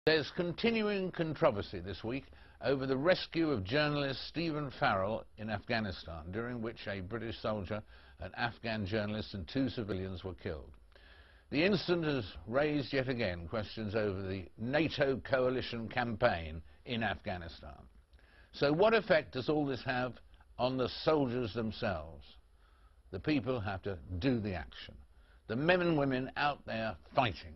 There's continuing controversy this week over the rescue of journalist Stephen Farrell in Afghanistan, during which a British soldier, an Afghan journalist and 2 civilians were killed. The incident has raised yet again questions over the NATO coalition campaign in Afghanistan. So what effect does all this have on the soldiers themselves? The people have to do the action. The men and women out there fighting.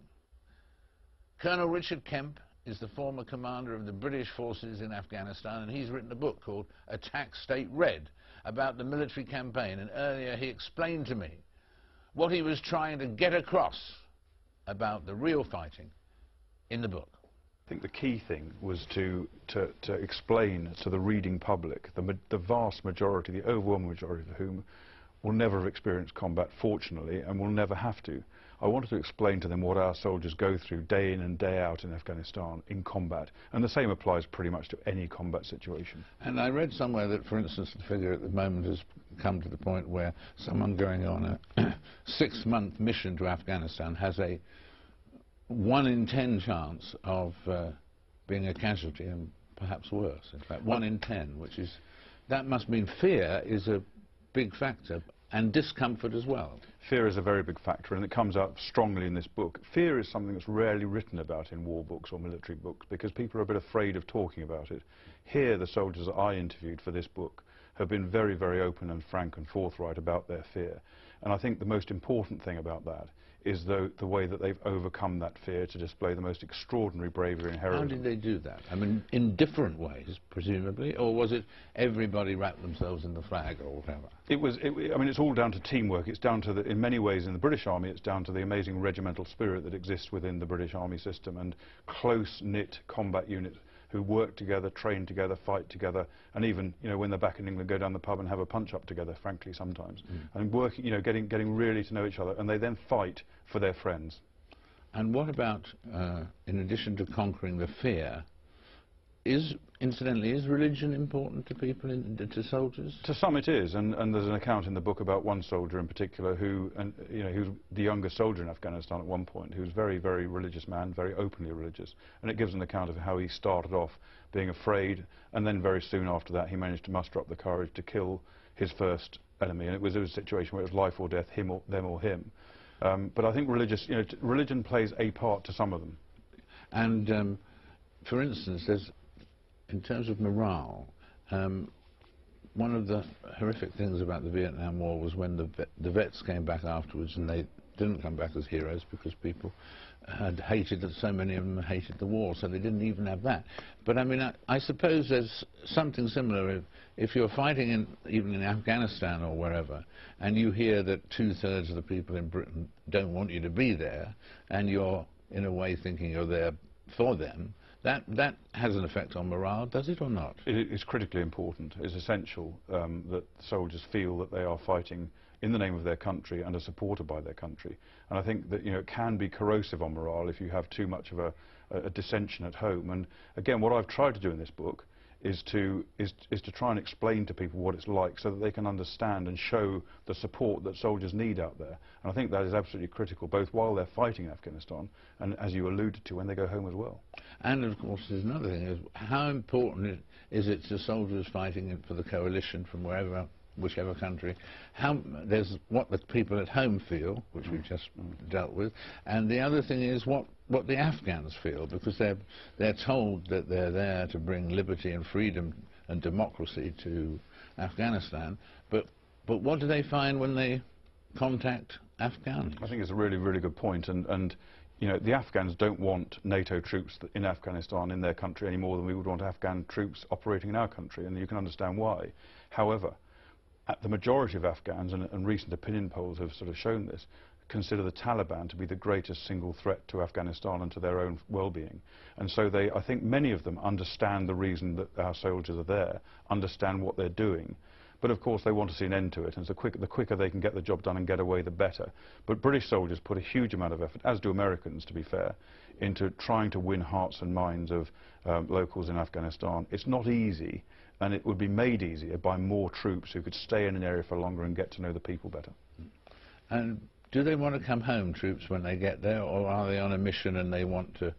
Colonel Richard Kemp is the former commander of the British forces in Afghanistan, and he's written a book called Attack State Red about the military campaign, and earlier he explained to me what he was trying to get across about the real fighting in the book. I think the key thing was to explain to the reading public, the vast majority, the overwhelming majority of whom will never have experienced combat, fortunately, and will never have to. I wanted to explain to them what our soldiers go through day in and day out in Afghanistan in combat, and the same applies pretty much to any combat situation. And I read somewhere that, for instance, the figure at the moment has come to the point where someone going on a 6-month mission to Afghanistan has a 1 in 10 chance of being a casualty, and perhaps worse. In fact, 1 in 10, which is, that must mean fear is a big factor, and discomfort as well. Fear is a very big factor, and it comes out strongly in this book. Fear is something that's rarely written about in war books or military books because people are a bit afraid of talking about it. Here, the soldiers that I interviewed for this book have been very, very open and frank and forthright about their fear. And I think the most important thing about that is the way that they've overcome that fear to display the most extraordinary bravery and heroism. How did they do that? I mean, in different ways, presumably, or was it everybody wrapped themselves in the flag or whatever? I mean, it's all down to teamwork. It's down to, in many ways, in the British Army, it's down to the amazing regimental spirit that exists within the British Army system, and close-knit combat units who work together, train together, fight together, and even, you know, when they're back in England, go down the pub and have a punch-up together, frankly, sometimes. And working, you know, getting really to know each other, and they then fight for their friends. And what about, in addition to conquering the fear, incidentally, is religion important to people, to soldiers? To some it is, and there's an account in the book about one soldier in particular who, you know, he was the youngest soldier in Afghanistan at one point, who was a very, very religious man, very openly religious, and it gives an account of how he started off being afraid, and then very soon after that he managed to muster up the courage to kill his first enemy, and it was a situation where it was life or death, them or him. But I think religion plays a part to some of them. And for instance, there's, in terms of morale, one of the horrific things about the Vietnam War was when the vets came back afterwards, and they didn't come back as heroes because people had hated it, so many of them hated the war, so they didn't even have that. But I mean, I suppose there's something similar if you're fighting even in Afghanistan or wherever, and you hear that 2/3 of the people in Britain don't want you to be there, and you're in a way thinking you're there for them. That has an effect on morale, does it or not? It's critically important. It's essential that soldiers feel that they are fighting in the name of their country and are supported by their country. And I think that, you know, it can be corrosive on morale if you have too much of a dissension at home. And again, what I've tried to do in this book is to try and explain to people what it's like so that they can understand and show the support that soldiers need out there. And I think that is absolutely critical, both while they're fighting in Afghanistan and, as you alluded to, when they go home as well. And of course there's another thing, is how important is it to soldiers fighting for the coalition from wherever, whichever country, there's what the people at home feel, which we've just dealt with, and the other thing is what the Afghans feel, because they're told that they're there to bring liberty and freedom and democracy to Afghanistan, but what do they find when they contact Afghans? I think it's a really, really good point, and you know, the Afghans don't want NATO troops in Afghanistan in their country any more than we would want Afghan troops operating in our country, and you can understand why. However, the majority of Afghans, and recent opinion polls have sort of shown this, consider the Taliban to be the greatest single threat to Afghanistan and to their own well-being. And so I think many of them understand the reason that our soldiers are there, understand what they're doing. But of course they want to see an end to it, and the quicker they can get the job done and get away, the better. But British soldiers put a huge amount of effort, as do Americans to be fair, into trying to win hearts and minds of locals in Afghanistan. It's not easy, and it would be made easier by more troops who could stay in an area for longer and get to know the people better. And do they want to come home, troops, when they get there, or are they on a mission and they want to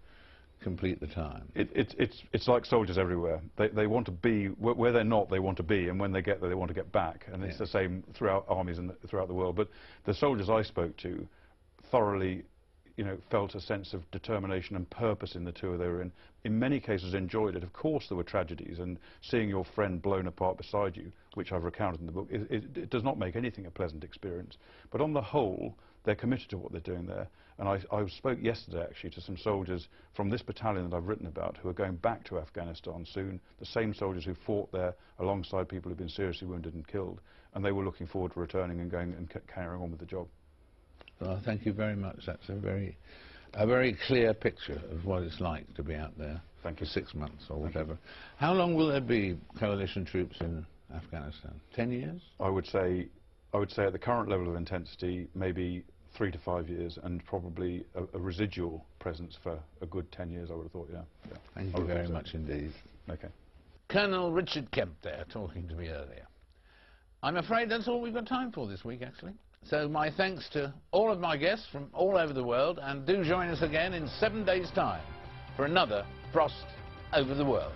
complete the time. It's like soldiers everywhere. They want to be where they're not. They want to be, and when they get there, they want to get back. And it's the same throughout armies and throughout the world. But the soldiers I spoke to thoroughly, felt a sense of determination and purpose in the tour they were in. In many cases, enjoyed it. Of course, there were tragedies, and seeing your friend blown apart beside you, which I've recounted in the book, it does not make anything a pleasant experience. But on the whole, they're committed to what they're doing there. And I spoke yesterday, actually, to some soldiers from this battalion that I've written about who are going back to Afghanistan soon, the same soldiers who fought there alongside people who've been seriously wounded and killed, and they were looking forward to returning and going and carrying on with the job. Well, thank you very much. That's a very clear picture of what it's like to be out there for 6 months or whatever. How long will there be coalition troops in Afghanistan? 10 years? I would say at the current level of intensity, maybe 3 to 5 years, and probably a residual presence for a good 10 years, I would have thought, yeah. Thank you very much indeed. Okay. Colonel Richard Kemp there, talking to me earlier. I'm afraid that's all we've got time for this week, actually. So my thanks to all of my guests from all over the world, and do join us again in 7 days' time for another Frost Over the World.